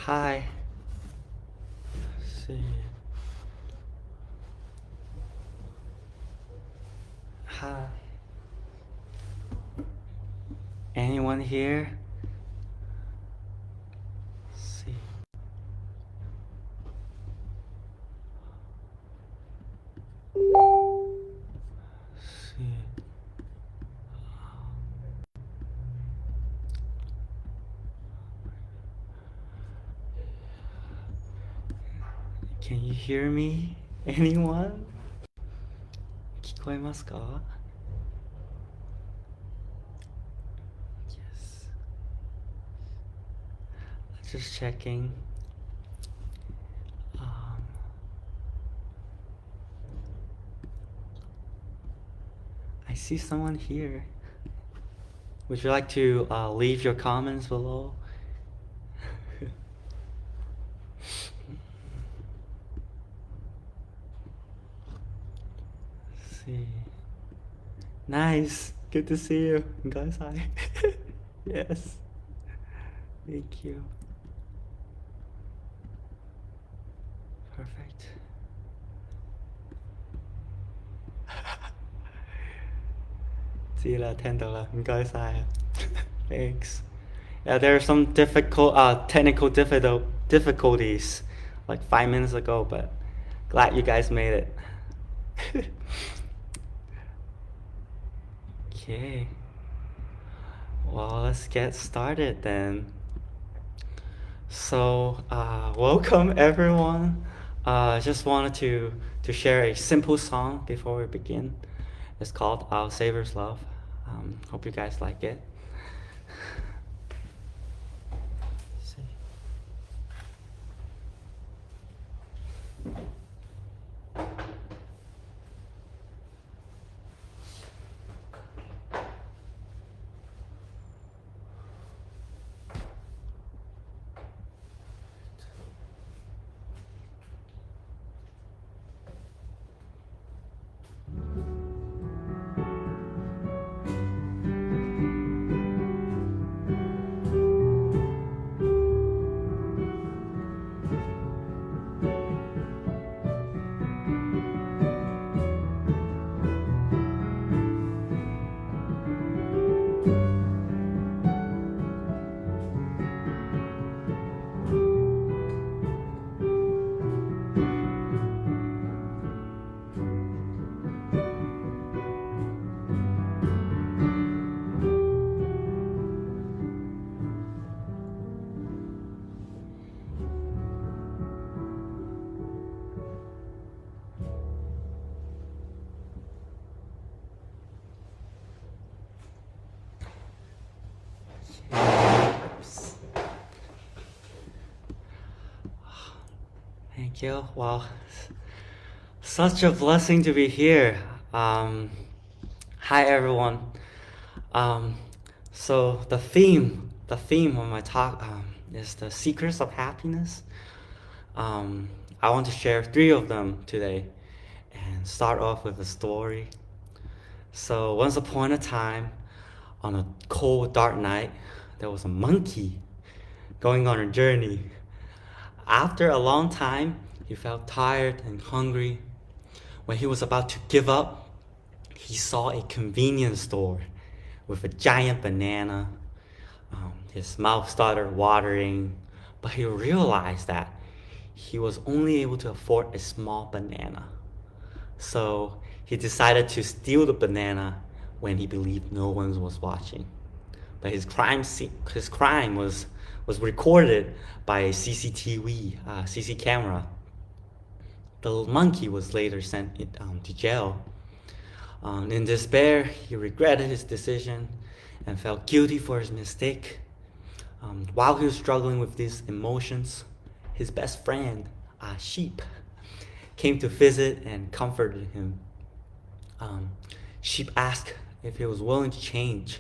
Hi. Let's see. Hi. Anyone here? Let's see. Let's see. Can you hear me? Anyone? 聞こえますか? Yes. Just checking. Um, I see someone here. Would you like to leave your comments below? Let's see. Nice. Good to see you. Guys, hi. Yes. Thank you. Perfect. See you later, 10 dollar. 唔該晒. Thanks. Yeah, there are some technical difficulties like 5 minutes ago, but glad you guys made it. Okay. Well, let's get started then. So, welcome everyone. I just wanted to share a simple song before we begin. It's called Our Savior's Love. Hope you guys like it. See. Thank you. Wow, such a blessing to be here. Hi everyone. So the theme of my talk is the secrets of happiness. I want to share 3 of them today, and start off with a story. So once upon a time, on a cold, dark night, there was a monkey going on a journey. After a long time, he felt tired and hungry. When he was about to give up, he saw a convenience store with a giant banana. His mouth started watering, but he realized that he was only able to afford a small banana. So he decided to steal the banana when he believed no one was watching. But his crime was recorded by a CC camera. The monkey was later sent to jail. In despair, he regretted his decision and felt guilty for his mistake. While he was struggling with these emotions, his best friend, Sheep, came to visit and comforted him. Sheep asked if he was willing to change,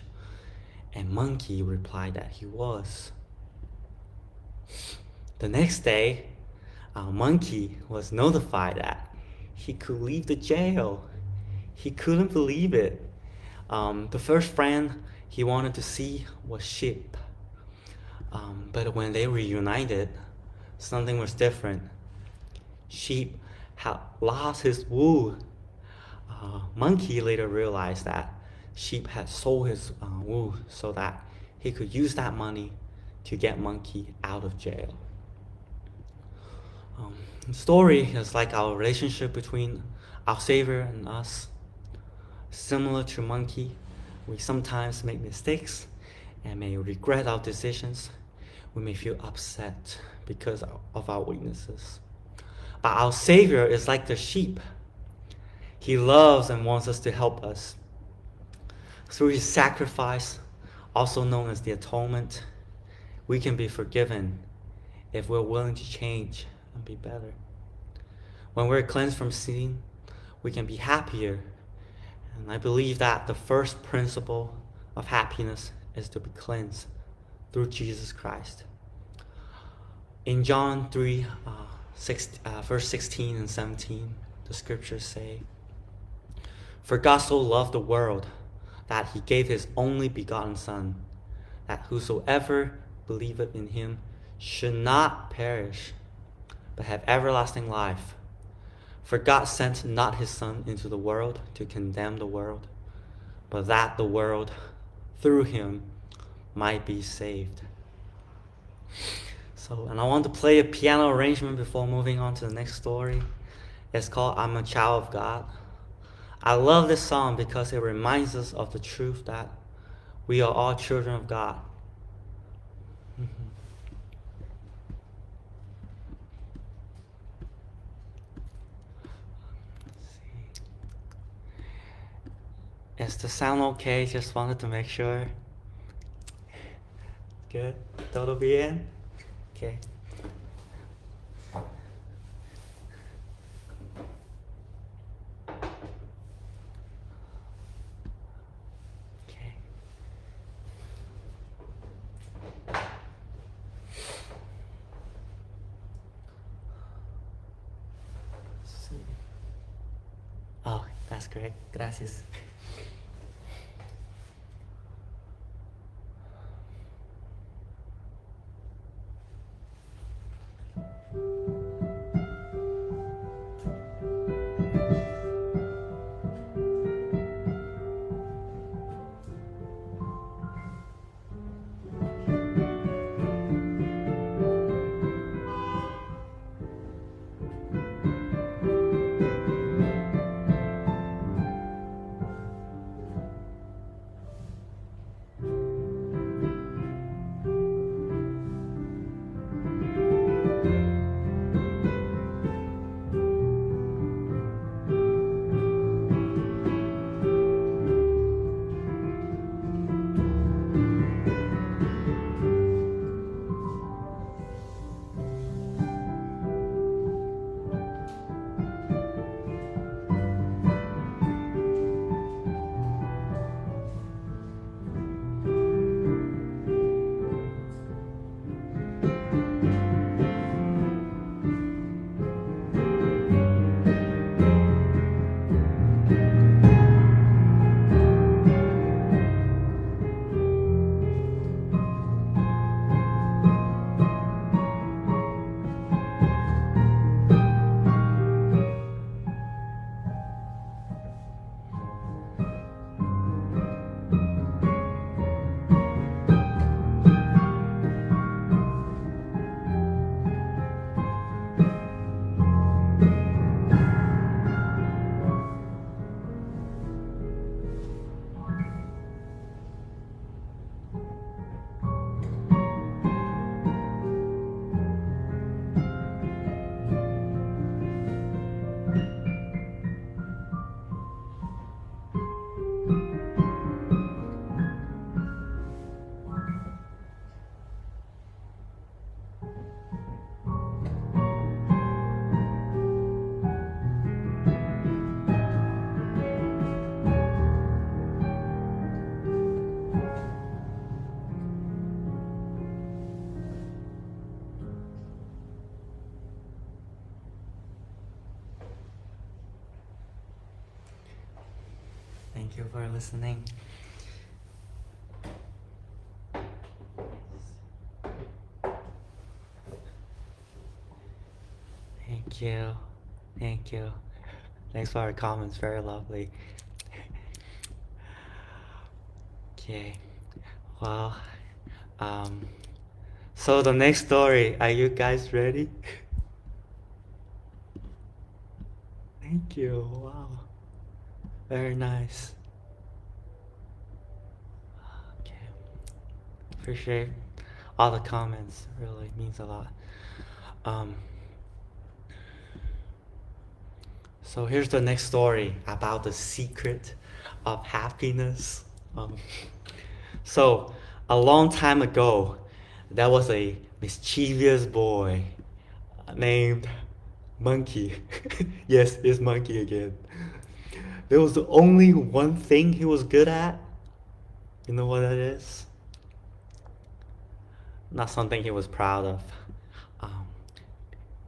and Monkey replied that he was. The next day, Monkey was notified that he could leave the jail. He couldn't believe it. The first friend he wanted to see was Sheep. But when they reunited, something was different. Sheep had lost his wool. Monkey later realized that sheep had sold his wool so that he could use that money to get Monkey out of jail. The story is like our relationship between our Savior and us. Similar to Monkey, we sometimes make mistakes and may regret our decisions. We may feel upset because of our weaknesses. But our Savior is like the sheep. He loves and wants us to help us. Through his sacrifice, also known as the atonement, we can be forgiven if we're willing to change and be better. When we're cleansed from sin, we can be happier. And I believe that the first principle of happiness is to be cleansed through Jesus Christ. In John 3, verse 16 and 17, the scriptures say, "For God so loved the world that he gave his only begotten Son, that whosoever believeth in him should not perish, but have everlasting life. For God sent not his Son into the world to condemn the world, but that the world through him might be saved." And I want to play a piano arrangement before moving on to the next story. It's called "I'm a Child of God." I love this song because it reminds us of the truth that we are all children of God. Is the sound okay? Just wanted to make sure. Good. Todo bien? Okay. Oh, that's great. Gracias. Thank you for listening. Thank you. Thank you. Thanks for our comments. Very lovely. Okay. Well, um, so the next story, are you guys ready? Thank you. Wow. Very nice. Okay. Appreciate all the comments. Really means a lot. Um, so here's the next story about the secret of happiness. So a long time ago, there was a mischievous boy named Monkey. Yes, it's Monkey again. There was only one thing he was good at. You know what that is? Not something he was proud of. Um,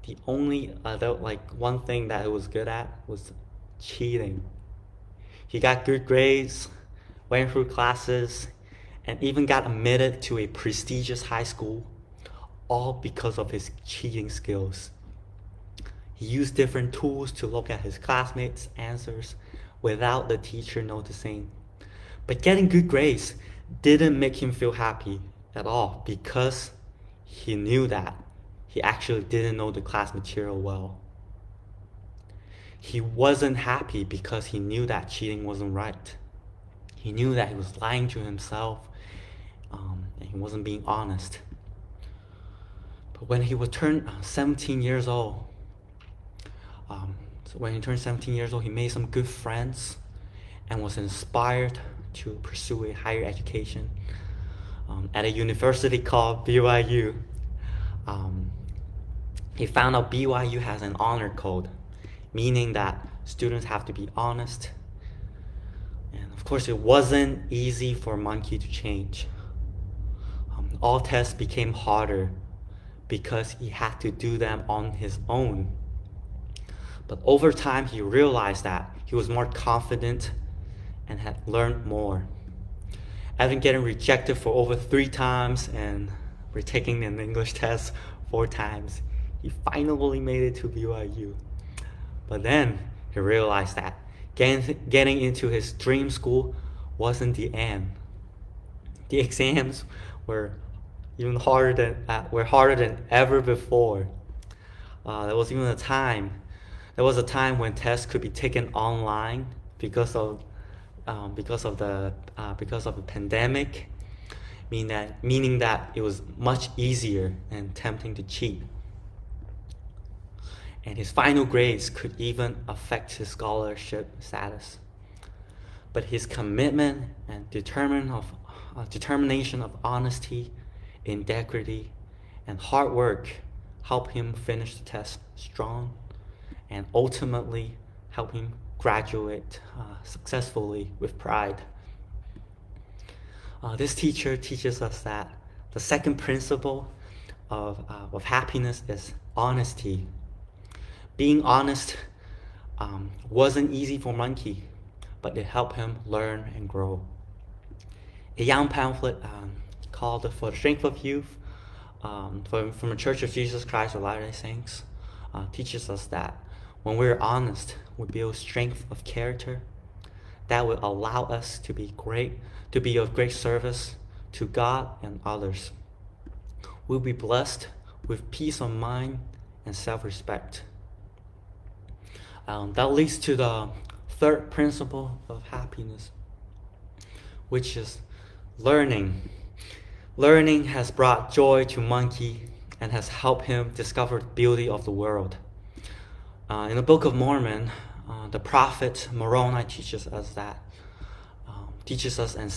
the only other, like, one thing that he was good at was cheating. He got good grades, went through classes, and even got admitted to a prestigious high school, all because of his cheating skills. He used different tools to look at his classmates' answers without the teacher noticing. But getting good grades didn't make him feel happy at all because he knew that he actually didn't know the class material well. He wasn't happy because he knew that cheating wasn't right. He knew that he was lying to himself, and he wasn't being honest. But when he would turn 17 years old, he made some good friends and was inspired to pursue a higher education at a university called BYU. He found out BYU has an honor code, meaning that students have to be honest. And of course, it wasn't easy for Monkey to change. All tests became harder because he had to do them on his own. But over time, he realized that he was more confident and had learned more. After getting rejected for over 3 times and retaking an English test 4 times, he finally made it to BYU. But then he realized that getting into his dream school wasn't the end. The exams were even harder than ever before. There was a time when tests could be taken online because of the pandemic, meaning that it was much easier and tempting to cheat. And his final grades could even affect his scholarship status. But his commitment and determination of honesty, integrity, and hard work helped him finish the test strong and ultimately help him graduate successfully with pride. This teacher teaches us that the second principle of happiness is honesty. Being honest wasn't easy for Monkey, but it helped him learn and grow. A young pamphlet called For the Strength of Youth from the Church of Jesus Christ of Latter-day Saints teaches us that when we're honest, we build strength of character that will allow us to be of great service to God and others. We'll be blessed with peace of mind and self-respect. That leads to the third principle of happiness, which is learning. Learning has brought joy to Monkey and has helped him discover the beauty of the world. In the Book of Mormon, the prophet Moroni teaches us and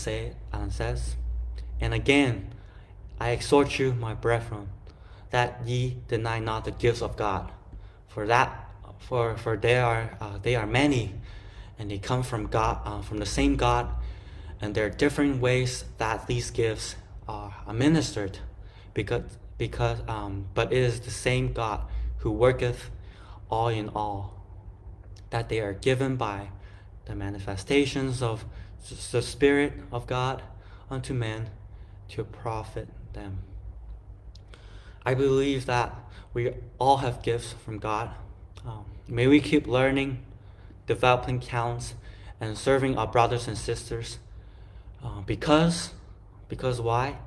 says, "And again, I exhort you, my brethren, that ye deny not the gifts of God, for they are many, and they come from God, from the same God, and there are different ways that these gifts are administered, but it is the same God who worketh all in all, that they are given by the manifestations of the Spirit of God unto men to profit them." I believe that we all have gifts from God, May we keep learning, developing talents, and serving our brothers and sisters. Because why?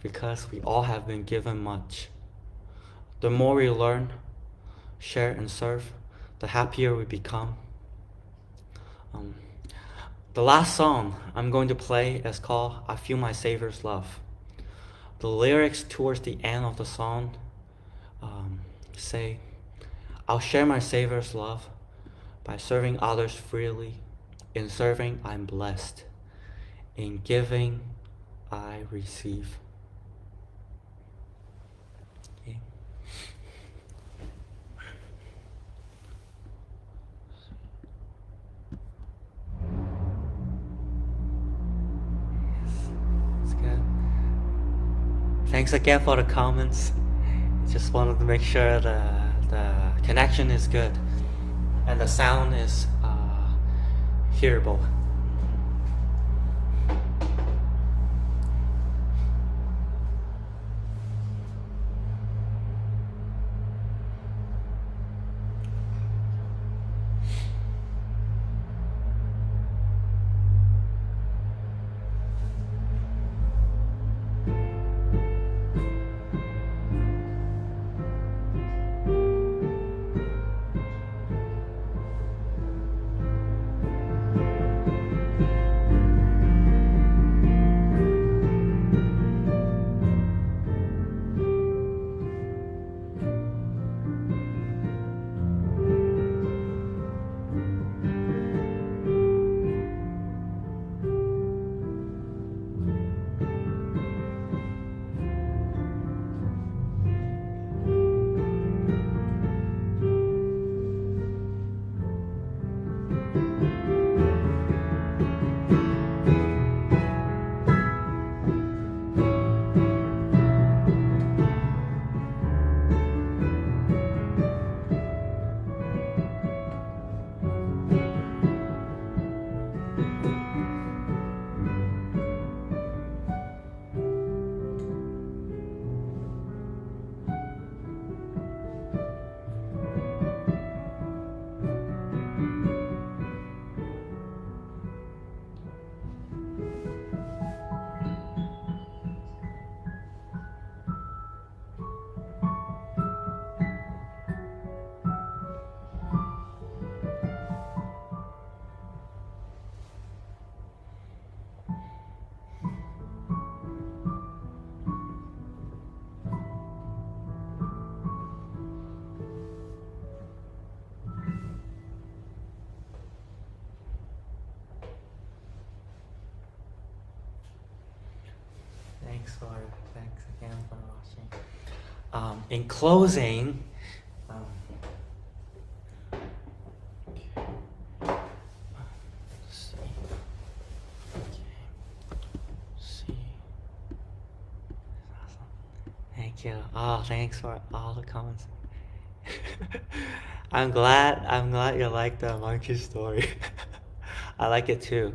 Because we all have been given much. The more we learn, share, and serve, the happier we become. The last song I'm going to play is called I Feel My Savior's Love. The lyrics towards the end of the song say, I'll share my Savior's love by serving others freely. In serving, I'm blessed. In giving, I receive. Okay. It's good. Thanks again for the comments. Just wanted to make sure the connection is good and the sound is hearable. Thanks again for watching. In closing, thank you. Oh, thanks for all the comments. I'm glad you like the monkey story. I like it too.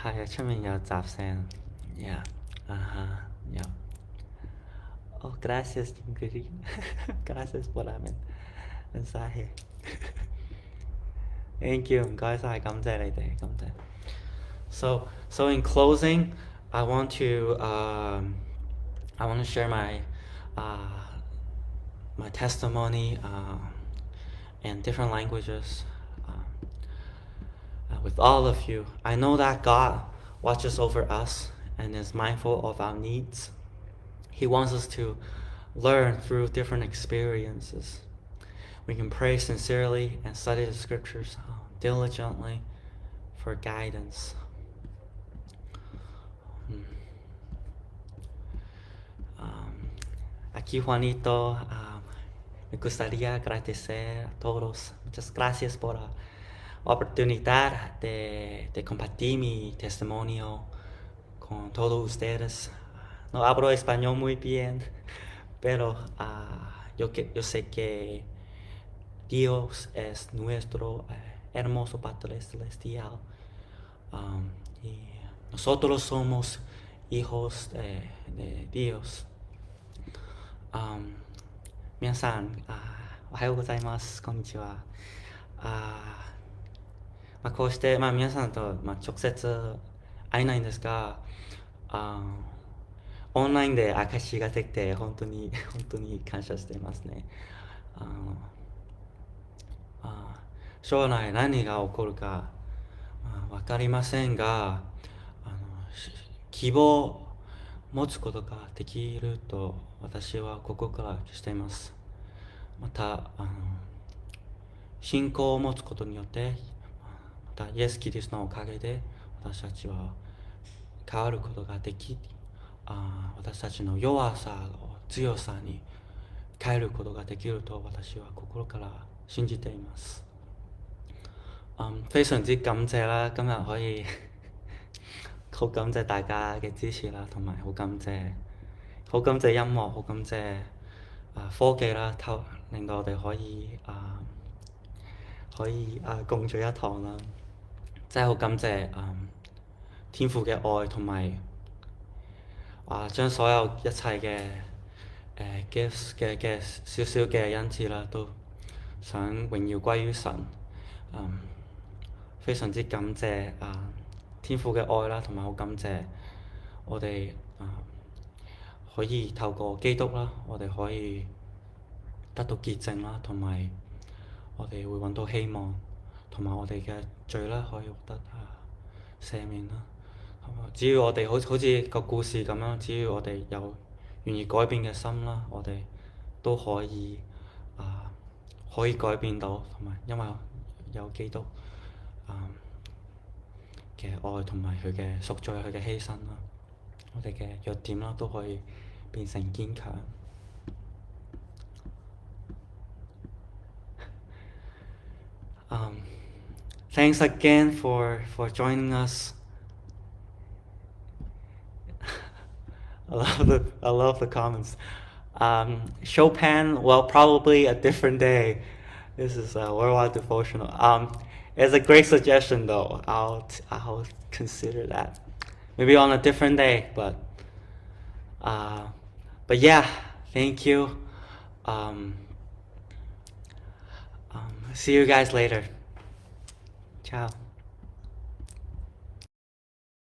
Hi, 처음엔 여잡생. Yeah. Ajá. Yeah. Oh, gracias, Ingrid. Gracias por el mensaje. Thank you. 감사합니다. 감사. So in closing, I want to share my my testimony in different languages with all of you. I know that God watches over us and is mindful of our needs. He wants us to learn through different experiences. We can pray sincerely and study the scriptures diligently for guidance. Aquí Juanito, me gustaría agradecer a todos. Muchas gracias por la oportunidad de compartir mi testimonio con todos ustedes. No hablo español muy bien, pero yo sé que Dios es nuestro hermoso Padre Celestial. Y nosotros somos hijos de Dios. 皆さんおはようございます。こんにちは。こうして、皆さんと、直接会えないんですが、オンラインで証しができて本当に本当に感謝していますね。あのあ将来何が起こるか、分かりませんが、希望を持つことができると私は心からしています。また信仰を持つことによって、またイエス・キリストのおかげで私たちは変わることができ、私たちの弱さを強さに変えることができると私は心から信じています。非常之感謝啦，今日可以好感謝大家嘅支持啦，同埋好感謝音樂，好感謝科技啦，令到我哋可以共聚一堂啦，真係好感謝天父嘅愛同埋將所有一切嘅gifts 嘅少少嘅恩賜啦，都想榮耀歸於神。非常之感謝天父嘅愛啦，同埋好感謝我哋可以透過基督啦，我哋可以得到潔淨啦，同埋我哋會揾到希望，同埋我哋嘅罪啦可以獲得赦免啦。只要我哋好似個故事咁樣，只要我哋有願意改變嘅心啦，我哋都可以可以改變到，同埋因為有基督嘅愛同埋佢嘅贖罪、佢嘅犧牲啦，我哋嘅弱點啦都可以變成堅強。Thanks again for joining us. I love the comments. Chopin, well, probably a different day. This is a worldwide devotional. It's a great suggestion, though. I'll consider that. Maybe on a different day, but yeah, thank you. See you guys later. Ciao.